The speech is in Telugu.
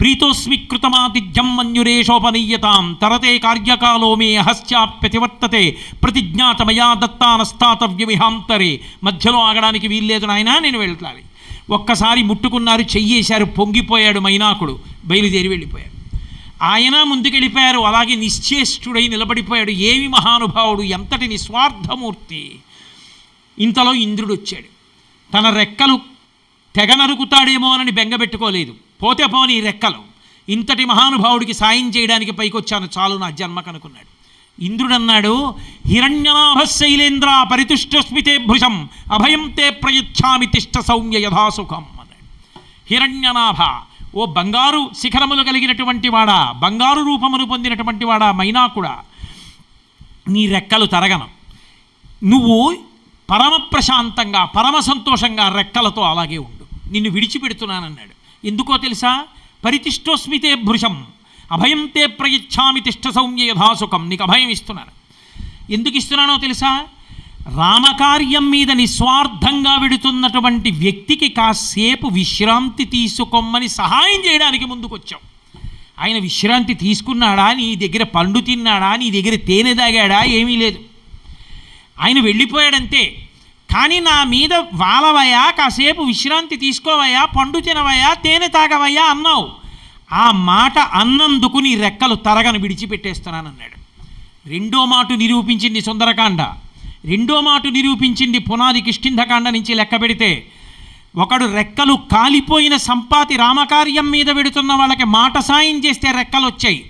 ప్రీతోస్మి కృతమాతిథ్యం మన్యురేషోపనీయతాం తరతే కార్యకాలో మే అహశ్చాప్యతివర్తతే ప్రతిజ్ఞాత మయా దత్తానస్తాతవ్యమిహాంతరే. మధ్యలో ఆగడానికి వీల్లేదు నాయన, నేను వెళ్ళాలి. ఒక్కసారి ముట్టుకున్నారు, చెయ్యేశారు, పొంగిపోయాడు మైనాకుడు, బయలుదేరి వెళ్ళిపోయాడు. ఆయన ముందుకెళ్ళిపోయారు, అలాగే నిశ్చేష్టుడై నిలబడిపోయాడు. ఏమి మహానుభావుడు, ఎంతటి నిస్వార్థమూర్తి. ఇంతలో ఇంద్రుడు వచ్చాడు. తన రెక్కలు తెగ నరుకుతాడేమోనని బెంగబెట్టుకోలేదు. పోతే పోని రెక్కలు, ఇంతటి మహానుభావుడికి సాయం చేయడానికి పైకొచ్చాను, చాలు నా జన్మకనుకున్నాడు. ఇంద్రుడన్నాడు, హిరణ్యనాభ శైలేంద్ర పరితుష్టస్మితే భృశం అభయం తే ప్రయచ్ఛామి తిష్ట సౌమ్య యథాసుఖం అన్నాడు. హిరణ్యనాభ, ఓ బంగారు శిఖరములు కలిగినటువంటి వాడా, బంగారు రూపమును పొందినటువంటి వాడా, మైనాకుడా, నీ రెక్కలు తరగను. నువ్వు పరమ ప్రశాంతంగా పరమ సంతోషంగా రెక్కలతో అలాగే ఉండు, నిన్ను విడిచిపెడుతున్నానన్నాడు. ఎందుకో తెలుసా? పరితిష్టోస్మితే భృశం అభయం తే ప్రయచ్ఛామి తిష్ట సౌమ్య యథాసుఖం. నీకు అభయం ఇస్తున్నాను. ఎందుకు ఇస్తున్నానో తెలుసా? రామకార్యం మీద నిస్వార్థంగా వెడుతున్నటువంటి వ్యక్తికి కాసేపు విశ్రాంతి తీసుకోమని సహాయం చేయడానికి ముందుకొచ్చాం. ఆయన విశ్రాంతి తీసుకున్నాడా, నీ దగ్గర పండు తిన్నాడా, నీ దగ్గర తేనె తాగాడా? ఏమీ లేదు. ఆయన వెళ్ళిపోయాడంతే. కానీ నా మీద వాలవయ్యా, కాసేపు విశ్రాంతి తీసుకోవయ్యా, పండు తినవయ్యా, తేనె తాగవయ్యా అన్నావు. ఆ మాట అన్నందుకు నీ రెక్కలు తరగను, విడిచిపెట్టేస్తున్నానన్నాడు. రెండో మాట నిరూపించింది సుందరకాండ. రెండో మాట నిరూపించింది పునాది కిష్కింధకాండ నుంచి లెక్క పెడితే. ఒకడు రెక్కలు కాలిపోయిన సంపాతి రామకార్యం మీద వెడుతున్న వాళ్ళకి మాట సాయం చేస్తే రెక్కలు వచ్చాయి.